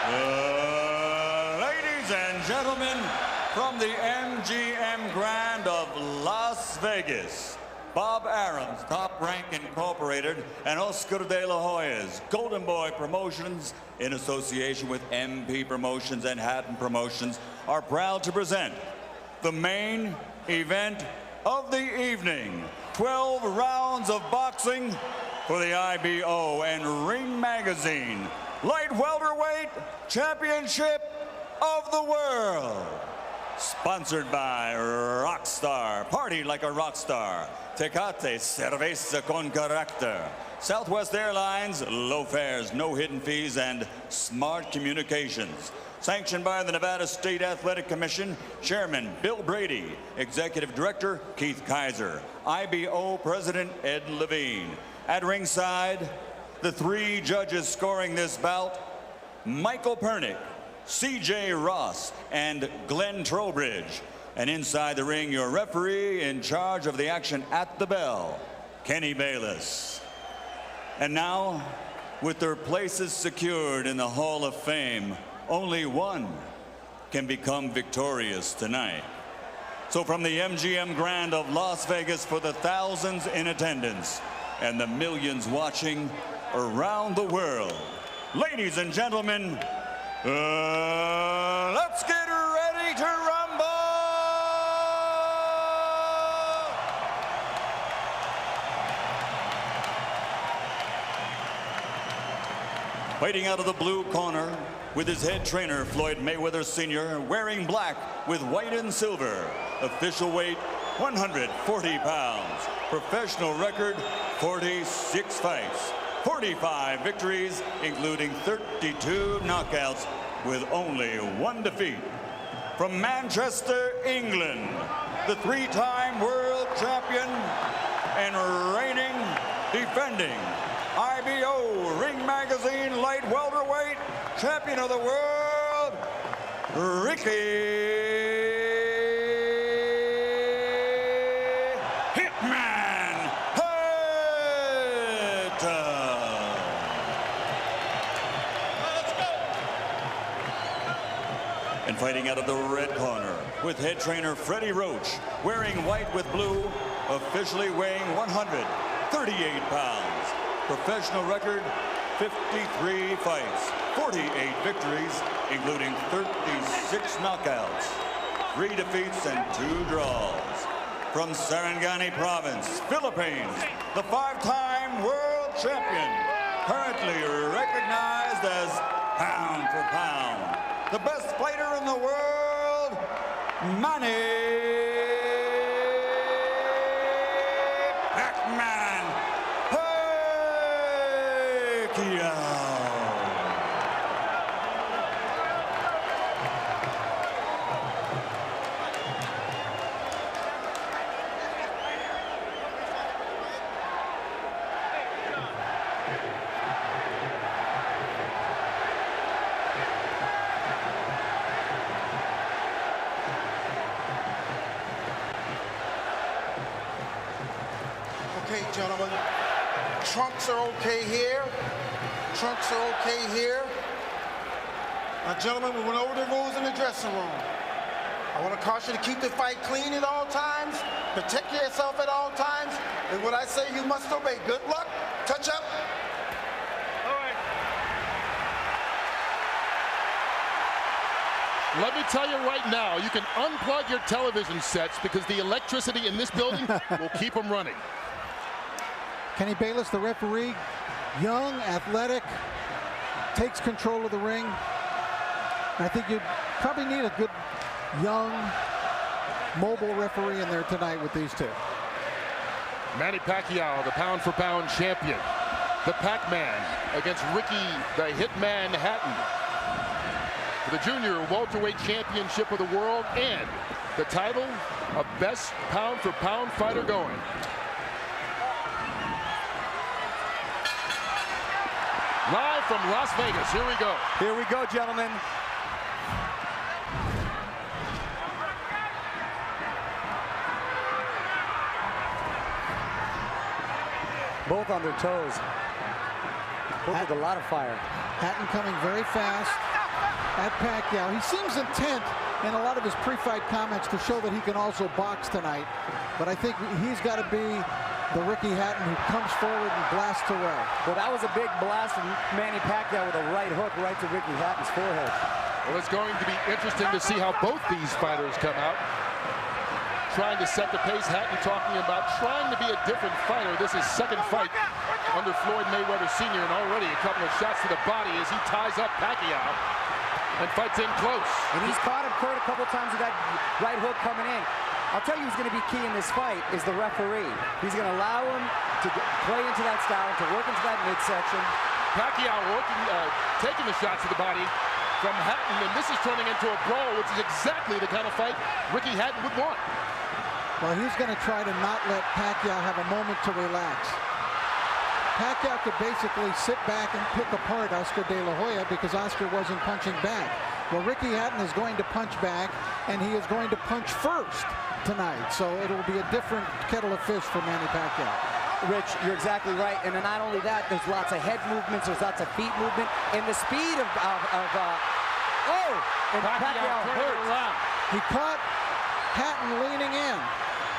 Ladies and gentlemen, from the MGM Grand of Las Vegas, Bob Arum's Top Rank Incorporated and Oscar de la Hoya's Golden Boy Promotions, in association with MP Promotions and Hatton Promotions, are proud to present the main event of the evening. 12 rounds of boxing for the IBO and Ring Magazine Light Welterweight Championship of the World. Sponsored by Rockstar, party like a rock star. Tecate, cerveza con carácter. Southwest Airlines, low fares, no hidden fees, and smart communications. Sanctioned by the Nevada State Athletic Commission, Chairman Bill Brady, Executive Director Keith Kaiser, IBO President Ed Levine. At ringside, the three judges scoring this bout, Michael Pernick, C.J. Ross, and Glenn Trowbridge. And inside the ring, your referee in charge of the action at the bell, Kenny Bayless. And now, with their places secured in the Hall of Fame, only one can become victorious tonight. So from the MGM Grand of Las Vegas, for the thousands in attendance and the millions watching around the world, ladies and gentlemen, let's get ready to rumble! Fighting out of the blue corner, with his head trainer, Floyd Mayweather Sr., wearing black with white and silver. Official weight, 140 pounds. Professional record, 46 fights. 45 victories, including 32 knockouts, with only one defeat. From Manchester, England, the three-time world champion and reigning, defending IBO Ring Magazine Light Welterweight Champion of the World, Ricky Hitman Hatton. Let's go. And fighting out of the red corner, with head trainer Freddie Roach, wearing white with blue, officially weighing 138 pounds. Professional record, 53 fights, 48 victories, including 36 knockouts, 3 defeats and 2 draws. From Sarangani Province, Philippines, the 5-time world champion, currently recognized as pound for pound, the best fighter in the world, Manny. Okay, gentlemen, trunks are okay here. Trunks are okay here. Now, gentlemen, we went over the rules in the dressing room. I want to caution you to keep the fight clean at all times, protect yourself at all times, and what I say you must obey. Good luck. Touch up. All right. Let me tell you right now, you can unplug your television sets because the electricity in this building will keep them running. Kenny Bayless, the referee, young, athletic, takes control of the ring. I think you probably need a good, young, mobile referee in there tonight with these two. Manny Pacquiao, the pound-for-pound champion. The Pac-Man against Ricky, the Hitman Hatton. For the Junior Welterweight Championship of the World and the title of best pound-for-pound fighter going. Live from Las Vegas, here we go. Here we go, gentlemen. Both on their toes. Both with a lot of fire. Hatton coming very fast. at Pacquiao. He seems intent in a lot of his pre-fight comments to show that he can also box tonight. But I think he's got to be the Ricky Hatton who comes forward and blasts away. Well, that was a big blast from Manny Pacquiao with a right hook right to Ricky Hatton's forehead. Well, it's going to be interesting to see how both these fighters come out. Trying to set the pace. Hatton talking about trying to be a different fighter. This is second fight under Floyd Mayweather Sr. and already a couple of shots to the body as he ties up Pacquiao and fights in close. And he's caught him, Kurt, a couple times with that right hook coming in. I'll tell you who's going to be key in this fight is the referee. He's going to allow him to play into that style, to work into that midsection. Pacquiao working, taking the shots to the body from Hatton, and this is turning into a brawl, which is exactly the kind of fight Ricky Hatton would want. Well, he's going to try to not let Pacquiao have a moment to relax. Pacquiao could basically sit back and pick apart Oscar De La Hoya because Oscar wasn't punching back. Well, Ricky Hatton is going to punch back, and he is going to punch first tonight. So it'll be a different kettle of fish for Manny Pacquiao. Rich, you're exactly right. And then not only that, there's lots of head movements, there's lots of feet movement, and the speed of Pacquiao hurt. He caught Hatton leaning in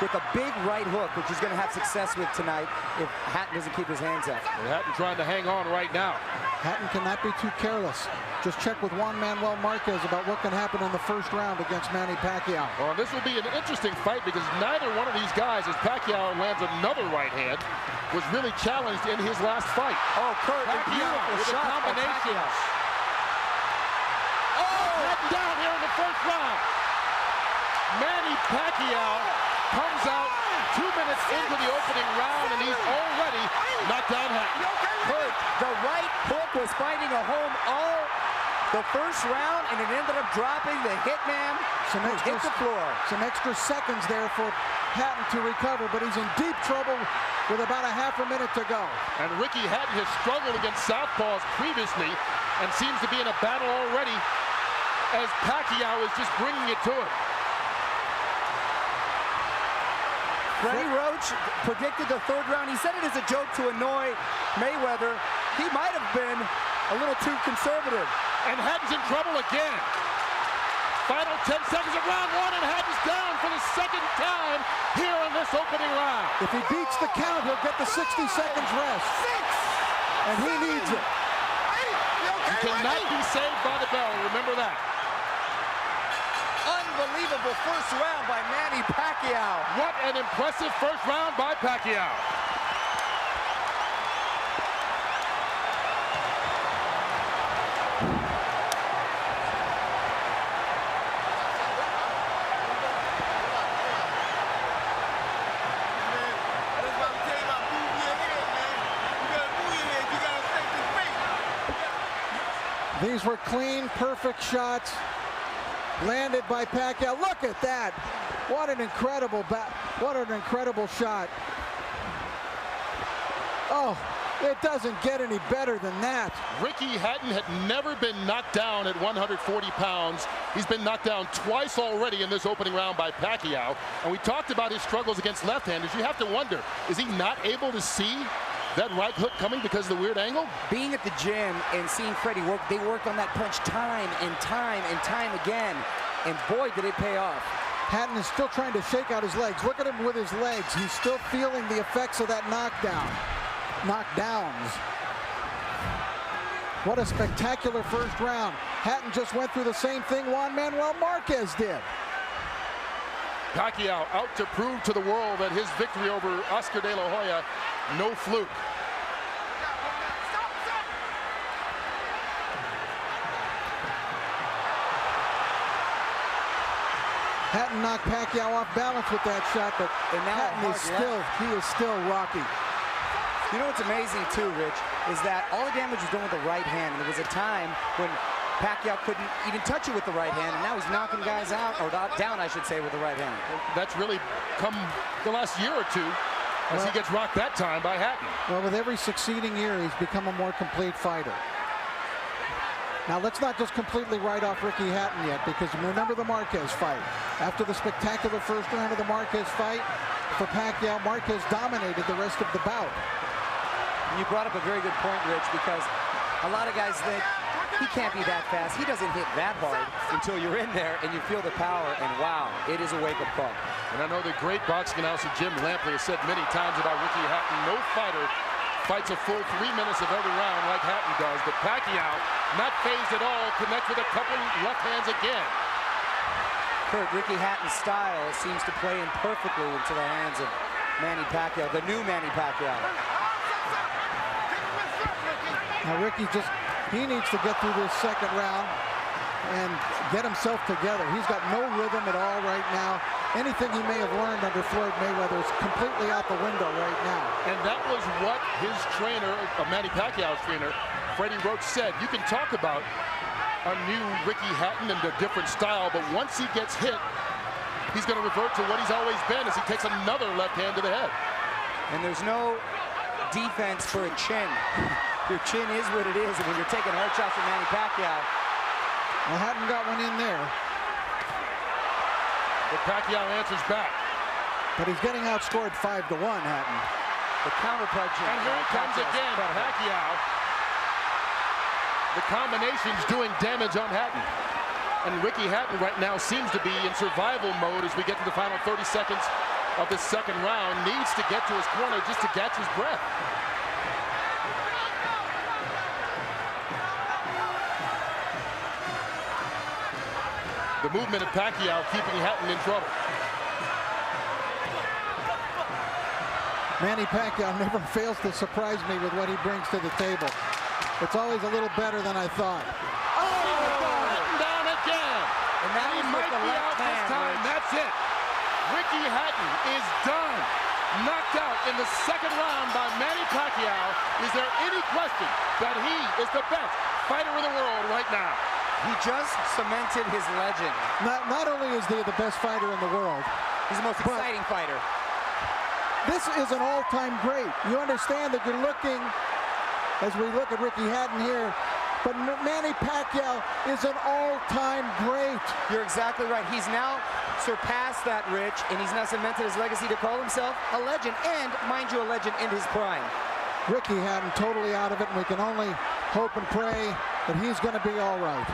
with a big right hook, which he's going to have success with tonight if Hatton doesn't keep his hands up. And Hatton trying to hang on right now. Hatton cannot be too careless. Just check with Juan Manuel Marquez about what can happen in the first round against Manny Pacquiao. Well, this will be an interesting fight because neither one of these guys, as Pacquiao lands another right hand, was really challenged in his last fight. Oh, Kurt, Pacquiao with a combination. Oh, Hatton down here in the first round. Manny Pacquiao comes out 2 minutes into the opening round, and he's already knocked down Hatton. Kurt, the right hook was finding a home all the first round, and it ended up dropping the hitman who hit the floor. Some extra seconds there for Hatton to recover, but he's in deep trouble with about a half a minute to go. And Ricky Hatton has struggled against southpaws previously and seems to be in a battle already as Pacquiao is just bringing it to him. Freddie Roach predicted the third round. He said it as a joke to annoy Mayweather. He might have been a little too conservative. And Hatton's in trouble again. Final 10 seconds of round one, and Hatton's down for the second time here in this opening round. If he beats the count, he'll get the 60 seconds rest. And he needs it. He cannot be saved by the bell, remember that. Unbelievable first round by Manny Pacquiao. What an impressive first round by Pacquiao. These were clean, perfect shots landed by Pacquiao. Look at that. What an incredible shot. Oh, it doesn't get any better than that. Ricky Hatton had never been knocked down at 140 pounds. He's been knocked down twice already in this opening round by Pacquiao. And we talked about his struggles against left-handers. You have to wonder, is he not able to see that right hook coming because of the weird angle? Being at the gym and seeing Freddie work, they worked on that punch time and time and time again. And boy, did it pay off. Hatton is still trying to shake out his legs. Look at him with his legs. He's still feeling the effects of that knockdowns. What a spectacular first round. Hatton just went through the same thing Juan Manuel Marquez did. Pacquiao out to prove to the world that his victory over Oscar De La Hoya, no fluke. Hatton knocked Pacquiao off balance with that shot, but Hatton is still rocky. You know what's amazing too, Rich, is that all the damage was done with the right hand. And there was a time when Pacquiao couldn't even touch it with the right hand, and now he's knocking guys out, or down, I should say, with the right hand. That's really come the last year or two as he gets rocked that time by Hatton. Well, with every succeeding year, he's become a more complete fighter. Now, let's not just completely write off Ricky Hatton yet, because remember the Marquez fight. After the spectacular first round of the Marquez fight, for Pacquiao, Marquez dominated the rest of the bout. You brought up a very good point, Rich, because a lot of guys think he can't be that fast. He doesn't hit that hard until you're in there and you feel the power, and wow, it is a wake-up call. And I know the great boxing announcer Jim Lampley has said many times about Ricky Hatton, no fighter fights a full 3 minutes of every round like Hatton does, but Pacquiao, not phased at all, connects with a couple left hands again. Kurt, Ricky Hatton's style seems to play in perfectly into the hands of Manny Pacquiao, the new Manny Pacquiao. Now Ricky he needs to get through this second round and get himself together. He's got no rhythm at all right now. Anything he may have learned under Floyd Mayweather is completely out the window right now. And that was what his trainer, Manny Pacquiao's trainer, Freddie Roach, said. You can talk about a new Ricky Hatton and a different style, but once he gets hit, he's going to revert to what he's always been as he takes another left hand to the head. And there's no defense for a chin. Your chin is what it is, and when you're taking hard shots from Manny Pacquiao. Well, Hatton got one in there. But Pacquiao answers back. But he's getting outscored 5-1, Hatton. The counter punch. And here it comes again, Pacquiao. The combination's doing damage on Hatton. And Ricky Hatton right now seems to be in survival mode as we get to the final 30 seconds of the second round. Needs to get to his corner just to catch his breath. The movement of Pacquiao keeping Hatton in trouble. Manny Pacquiao never fails to surprise me with what he brings to the table. It's always a little better than I thought. Oh, Hatton down again. And that he might be out this time. That's it. Ricky Hatton is done. Knocked out in the second round by Manny Pacquiao. Is there any question that he is the best fighter in the world right now? He just cemented his legend. Not only is he the best fighter in the world, he's the most exciting fighter. This is an all-time great. You understand that you're looking, as we look at Ricky Hatton here, but Manny Pacquiao is an all-time great. You're exactly right. He's now surpassed that, Rich, and he's now cemented his legacy to call himself a legend, and, mind you, a legend in his prime. Ricky Hatton totally out of it, and we can only hope and pray that he's going to be all right.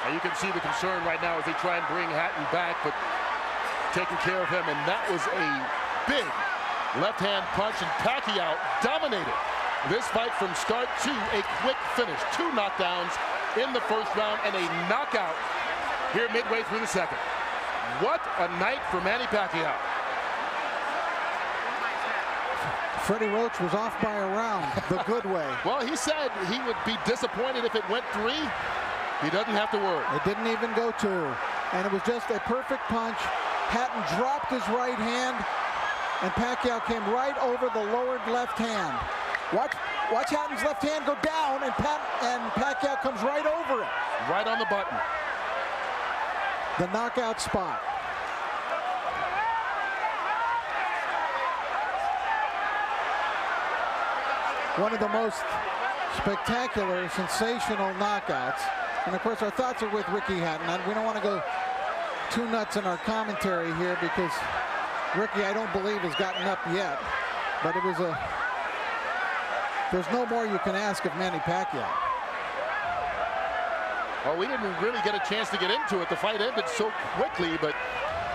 Now you can see the concern right now as they try and bring Hatton back, but taking care of him, and that was a big left-hand punch, and Pacquiao dominated this fight from start to a quick finish. 2 knockdowns in the first round and a knockout here midway through the second. What a night for Manny Pacquiao. Freddie Roach was off by a round the good way. Well, he said he would be disappointed if it went 3. He doesn't have to worry. It didn't even go 2. And it was just a perfect punch. Hatton dropped his right hand, and Pacquiao came right over the lowered left hand. Watch Hatton's left hand go down, and Pacquiao comes right over it. Right on the button. The knockout spot. One of the most spectacular, sensational knockouts. And of course, our thoughts are with Ricky Hatton. We don't want to go too nuts in our commentary here because Ricky, I don't believe, has gotten up yet. But it was there's no more you can ask of Manny Pacquiao. Well, we didn't really get a chance to get into it. The fight ended so quickly, but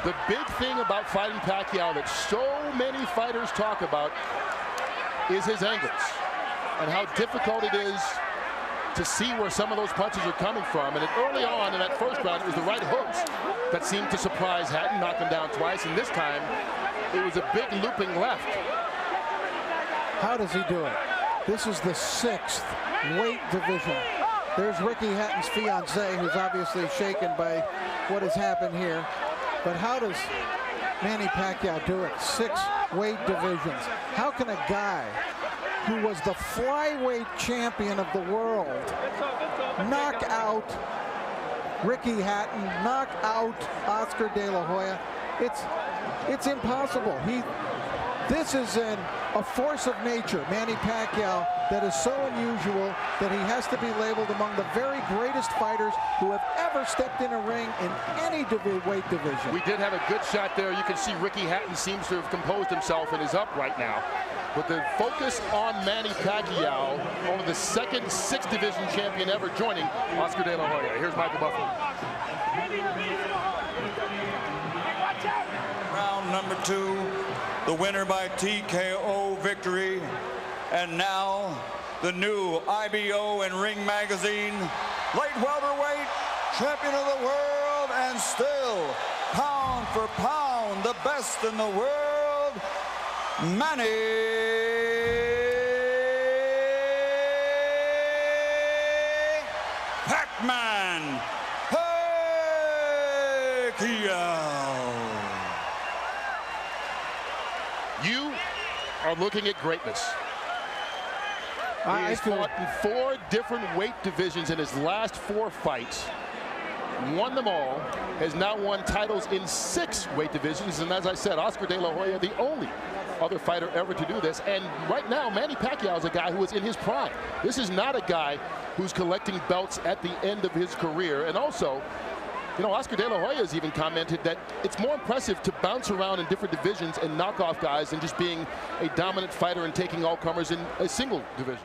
the big thing about fighting Pacquiao that so many fighters talk about is his angles and how difficult it is to see where some of those punches are coming from. And early on in that first round, it was the right hooks that seemed to surprise Hatton, knock him down twice, and this time it was a big looping left. How does he do it? This is the 6th weight division. There's Ricky Hatton's fiancée, who's obviously shaken by what has happened here. But how does Manny Pacquiao do it? 6 weight divisions. How can a guy who was the flyweight champion of the world knock out Ricky Hatton, knock out Oscar De La Hoya? It's impossible. This is a force of nature, Manny Pacquiao, that is so unusual that he has to be labeled among the very greatest fighters who have ever stepped in a ring in any weight division. We did have a good shot there. You can see Ricky Hatton seems to have composed himself and is up right now. But the focus on Manny Pacquiao, only the second 6th division champion ever, joining Oscar De La Hoya. Here's Michael Buffalo. Round number 2, the winner by TKO victory. And now, the new IBO and Ring Magazine light welterweight champion of the world, and still, pound for pound, the best in the world, Manny Pac-Man Pacquiao. You are looking at greatness. He has fought in 4 different weight divisions in his last 4 fights. Won them all, has now won titles in 6 weight divisions, and as I said, Oscar De La Hoya, the only other fighter ever to do this. And right now, Manny Pacquiao is a guy who is in his prime. This is not a guy who's collecting belts at the end of his career. And also, you know, Oscar De La Hoya has even commented that it's more impressive to bounce around in different divisions and knock off guys than just being a dominant fighter and taking all comers in a single division.